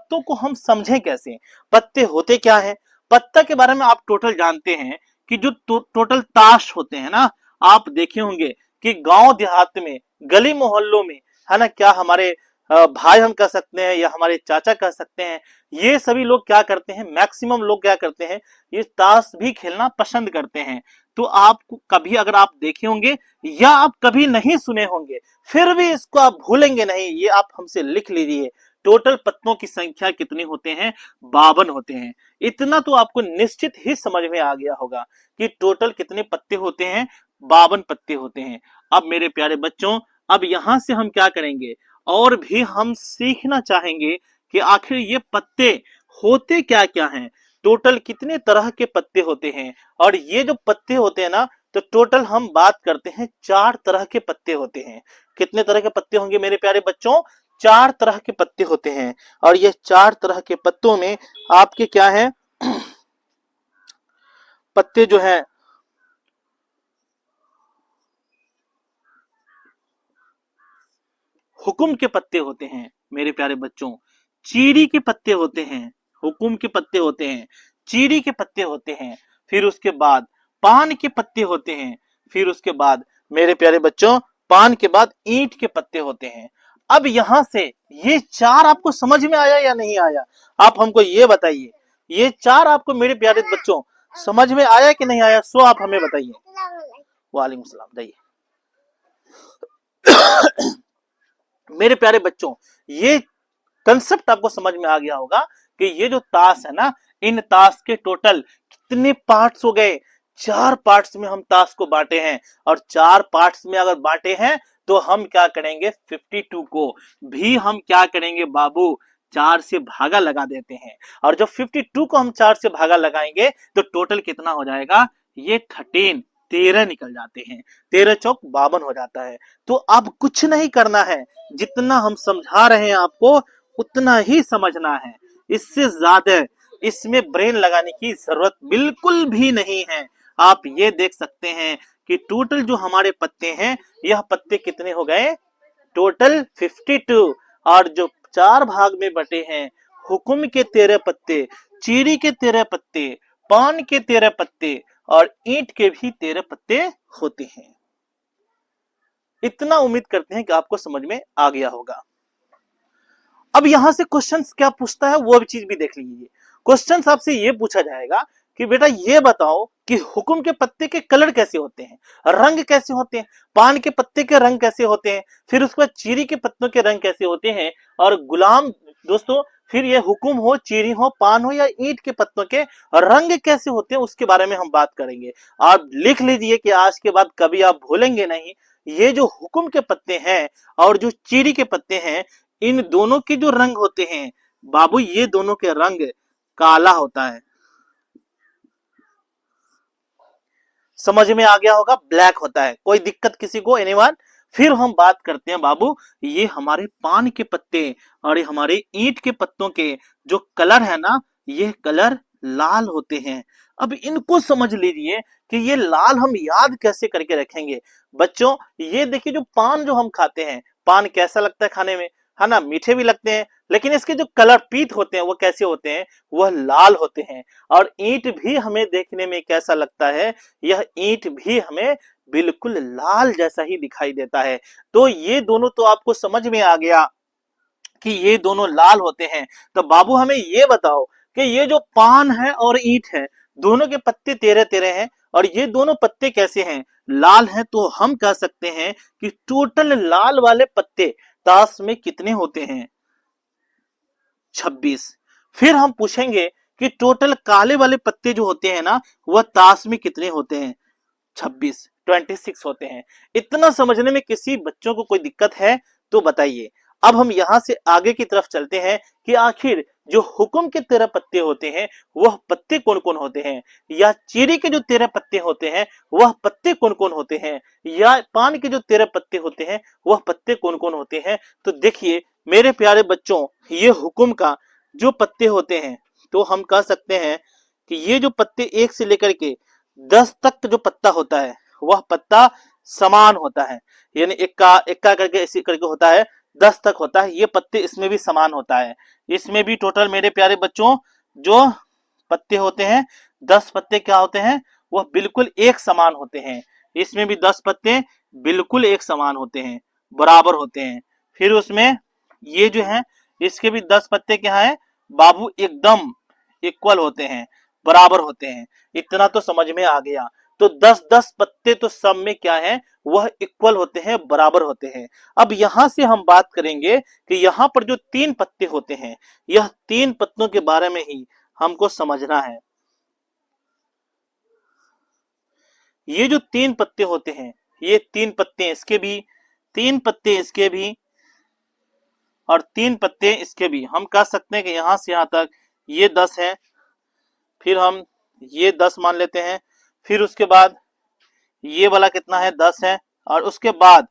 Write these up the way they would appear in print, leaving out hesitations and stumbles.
पत्तों को हम समझें कैसे, पत्ते होते क्या है। पत्ता के बारे में आप टोटल जानते हैं कि जो टोटल ताश होते हैं ना, आप देखे होंगे कि गांव देहात में, गली मोहल्लों में, है ना, क्या हमारे भाई हम कह सकते हैं या हमारे चाचा कह सकते हैं, ये सभी लोग क्या करते हैं, मैक्सिमम लोग क्या करते हैं, ये ताश भी खेलना पसंद करते हैं। तो आप कभी अगर आप देखे होंगे या आप कभी नहीं सुने होंगे, फिर भी इसको आप भूलेंगे नहीं, ये आप हमसे लिख लीजिए। टोटल पत्तों की संख्या कितनी होते हैं, 52 होते हैं। इतना तो आपको निश्चित ही समझ में आ गया होगा कि टोटल कितने पत्ते होते हैं, 52 पत्ते होते हैं। अब मेरे प्यारे बच्चों, अब यहां से हम क्या करेंगे, और भी हम सीखना चाहेंगे कि आखिर ये पत्ते होते क्या क्या हैं, टोटल कितने तरह के पत्ते होते हैं। और ये जो पत्ते होते हैं ना, तो टोटल हम बात करते हैं 4 तरह के पत्ते होते हैं। कितने तरह के पत्ते होंगे मेरे प्यारे बच्चों, 4 तरह के पत्ते होते हैं। और ये 4 तरह के पत्तों में आपके क्या है, पत्ते जो है हुकुम के पत्ते होते हैं मेरे प्यारे बच्चों, चीड़ी के पत्ते होते हैं, हुकुम के पत्ते होते हैं, चीड़ी के पत्ते होते हैं, फिर उसके बाद पान के पत्ते होते हैं, फिर उसके बाद मेरे प्यारे बच्चों, पान के बाद ईंट के पत्ते होते हैं। अब यहां से ये 4 आपको समझ में आया या नहीं आया, आप हमको ये बताइए। ये 4 आपको मेरे प्यारे बच्चों समझ में आया कि नहीं आया, सो आप हमें बताइए। वालेकुम सलाम, जाइए। मेरे प्यारे बच्चों, ये कंसेप्ट आपको समझ में आ गया होगा कि ये जो ताश है ना, इन ताश के टोटल कितने पार्ट्स हो गए, 4 पार्ट्स में हम ताश को बांटे हैं। और 4 पार्ट्स में अगर बांटे हैं तो हम क्या करेंगे, 52 को भी हम क्या करेंगे बाबू, 4 से भागा लगा देते हैं। और जब 52 को हम 4 से भागा लगाएंगे तो टोटल कितना हो जाएगा, ये 13 निकल जाते हैं। 13 चौक 52 हो जाता है। तो अब कुछ नहीं करना है, जितना हम समझा रहे हैं आपको उतना ही समझना है, इससे ज्यादा इसमें ब्रेन लगाने की जरूरत बिल्कुल भी नहीं है। आप ये देख सकते हैं कि टोटल जो हमारे पत्ते हैं, यह पत्ते कितने हो गए, टोटल 52। और जो 4 भाग में बटे हैं, हुकुम के 13 पत्ते, चीड़ी के 13 पत्ते, पान के 13 पत्ते और ईंट के भी 13 पत्ते होते हैं। इतना उम्मीद करते हैं कि आपको समझ में आ गया होगा। अब यहां से क्वेश्चंस क्या पूछता है वो भी चीज भी देख लीजिए। क्वेश्चंस आपसे ये पूछा जाएगा कि बेटा ये बताओ कि हुकुम के पत्ते के कलर कैसे होते हैं, रंग कैसे होते हैं, पान के पत्ते के रंग कैसे होते हैं, फिर उसके बाद चीरी के पत्तों के रंग कैसे होते हैं, और गुलाम दोस्तों फिर ये हुकुम हो, चीरी हो, पान हो या ईंट के पत्तों के रंग कैसे होते हैं, उसके बारे में हम बात करेंगे। आप लिख लीजिए कि आज के बाद कभी आप भूलेंगे नहीं, ये जो हुकुम के पत्ते हैं और जो चीरी के पत्ते हैं, इन दोनों के जो रंग होते हैं बाबू, ये दोनों के रंग काला होता है। समझ में आ गया होगा, ब्लैक होता है। कोई दिक्कत किसी को, एनीवन? फिर हम बात करते हैं बाबू, ये हमारे पान के पत्ते और ये हमारे ईंट के पत्तों के जो कलर है ना, ये कलर लाल होते हैं। अब इनको समझ लीजिए कि ये लाल हम याद कैसे करके रखेंगे। बच्चों ये देखिए, जो पान जो हम खाते हैं, पान कैसा लगता है खाने में, है ना, मीठे भी लगते हैं, लेकिन इसके जो कलर पीत होते हैं वो कैसे होते हैं, वह लाल होते हैं। और ईंट भी हमें देखने में कैसा लगता है, यह ईंट भी हमें बिल्कुल लाल जैसा ही दिखाई देता है। तो ये दोनों तो आपको समझ में आ गया कि ये दोनों लाल होते हैं। तो बाबू हमें ये बताओ कि ये जो पान है और ईंट है, दोनों के पत्ते 13-13 हैं, और ये दोनों पत्ते कैसे हैं, लाल हैं। तो हम कह सकते हैं कि टोटल लाल वाले पत्ते ताश में कितने होते हैं, 26। फिर हम पूछेंगे कि टोटल काले वाले पत्ते जो होते हैं ना, वह ताश में कितने होते हैं, 26, 26 होते हैं। इतना समझने में किसी बच्चों को कोई दिक्कत है तो बताइए। अब हम यहां से आगे की तरफ चलते हैं कि आखिर जो हुक्म के 13 पत्ते होते हैं वह पत्ते कौन कौन होते हैं, या चीरी के जो 13 पत्ते होते हैं वह पत्ते कौन कौन होते हैं, या पान के जो 13 पत्ते होते हैं वह पत्ते कौन कौन होते हैं। तो देखिए मेरे प्यारे बच्चों, ये हुक्म का जो पत्ते होते हैं, तो हम कह सकते हैं कि ये जो पत्ते 1 से लेकर के 10 तक जो पत्ता होता है वह पत्ता समान होता है, यानी इक्का इक्का करके ऐसे करके होता है। 10 तक होता है। ये पत्ते इसमें भी समान होता है। इसमें भी टोटल मेरे प्यारे बच्चों जो पत्ते होते हैं 10 पत्ते क्या होते हैं, वह बिल्कुल एक समान होते हैं। इसमें भी 10 पत्ते बिल्कुल एक समान होते हैं, बराबर होते हैं। फिर उसमें ये जो है इसके भी 10 पत्ते क्या है बाबू, एकदम इक्वल होते हैं, बराबर होते हैं। इतना तो समझ में आ गया। तो 10-10 पत्ते तो सब में क्या है, वह इक्वल होते हैं, बराबर होते हैं। अब यहां से हम बात करेंगे कि यहां पर जो 3 पत्ते होते हैं, यह 3 पत्तों के बारे में ही हमको समझना है। ये जो 3 पत्ते होते हैं, ये 3 पत्ते इसके भी, 3 पत्ते इसके भी, और 3 पत्ते इसके भी। हम कह सकते हैं कि यहां से यहां तक ये 10 है, फिर हम ये 10 मान लेते हैं, फिर उसके बाद ये वाला कितना है 10 है, और उसके बाद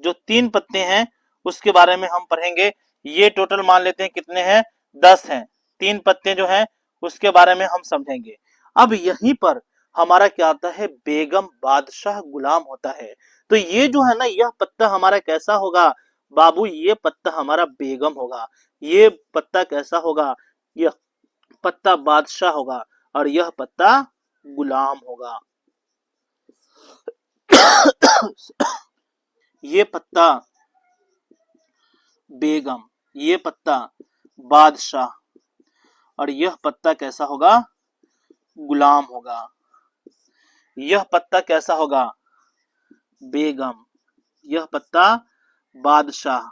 जो 3 पत्ते हैं उसके बारे में हम पढ़ेंगे। ये टोटल मान लेते हैं कितने हैं 10 हैं। 3 पत्ते जो हैं उसके बारे में हम समझेंगे। अब यहीं पर हमारा क्या आता है, बेगम बादशाह गुलाम होता है। तो ये जो है ना, यह पत्ता हमारा कैसा होगा बाबू, ये पत्ता हमारा बेगम होगा। ये पत्ता कैसा होगा, यह पत्ता बादशाह होगा, और यह पत्ता गुलाम होगा। ये पत्ता बेगम, ये पत्ता बादशाह, और यह पत्ता कैसा होगा, गुलाम होगा। यह पत्ता कैसा होगा, बेगम, यह पत्ता बादशाह,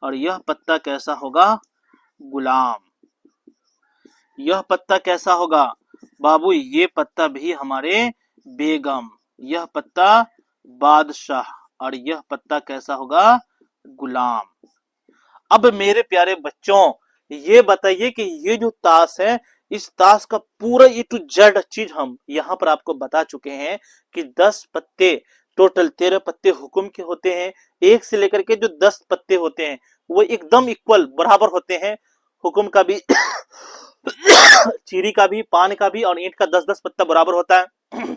और यह पत्ता कैसा होगा, गुलाम। यह पत्ता कैसा होगा बाबू, ये पत्ता भी हमारे बेगम, यह पत्ता बादशाह, और यह पत्ता कैसा होगा, गुलाम। अब मेरे प्यारे बच्चों ये बताइए कि ये जो ताश है, इस ताश का पूरा ए टू जेड चीज हम यहाँ पर आपको बता चुके हैं कि 10 पत्ते, टोटल 13 पत्ते हुक्म के होते हैं। 1 से लेकर के जो 10 पत्ते होते हैं वो एकदम इक्वल, बराबर होते हैं। हुक्म का भी चीरी का भी, पान का भी, और ईंट का 10-10 पत्ता बराबर होता है।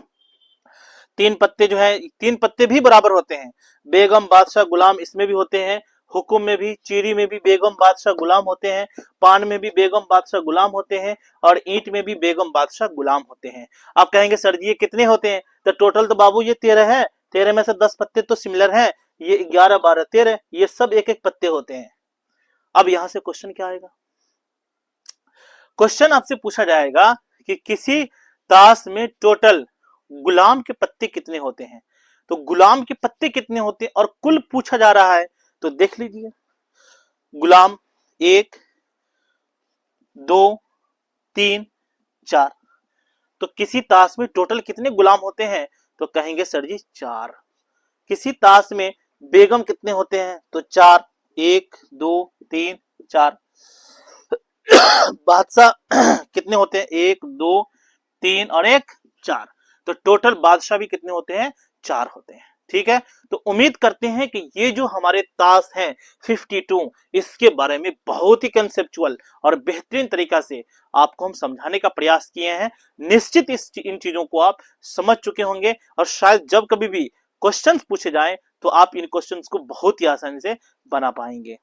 3 पत्ते जो है, 3 पत्ते भी बराबर होते हैं। बेगम बादशाह गुलाम इसमें भी होते हैं। हुक्म में भी, चीरी में भी बेगम बादशाह गुलाम होते हैं। पान में भी बेगम बादशाह गुलाम होते हैं, और ईंट में भी बेगम बादशाह गुलाम होते हैं। आप कहेंगे सर जी ये कितने होते हैं, तो टोटल तो बाबू ये 13 है। 13 में से 10 पत्ते तो सिमिलर हैं, ये 11, 12, 13, ये सब एक एक पत्ते होते हैं। अब यहां से क्वेश्चन क्या आएगा, क्वेश्चन आपसे पूछा जाएगा कि किसी ताश में टोटल गुलाम के पत्ते कितने होते हैं। तो गुलाम के पत्ते कितने होते हैं और कुल पूछा जा रहा है, तो देख लीजिए। गुलाम 1, 2, 3, 4। तो किसी ताश में टोटल कितने गुलाम होते हैं, तो कहेंगे सर जी 4। किसी ताश में बेगम कितने होते हैं, तो 4, 1, 2, 3, 4। बादशाह कितने होते हैं, 1, 2, 3 और 1, 4। तो टोटल बादशाह भी कितने होते हैं, 4 होते हैं। ठीक है, तो उम्मीद करते हैं कि ये जो हमारे ताश हैं 52, इसके बारे में बहुत ही कंसेप्चुअल और बेहतरीन तरीका से आपको हम समझाने का प्रयास किए हैं। निश्चित इन चीजों को आप समझ चुके होंगे, और शायद जब कभी भी क्वेश्चंस पूछे जाएं तो आप इन क्वेश्चंस को बहुत ही आसानी से बना पाएंगे।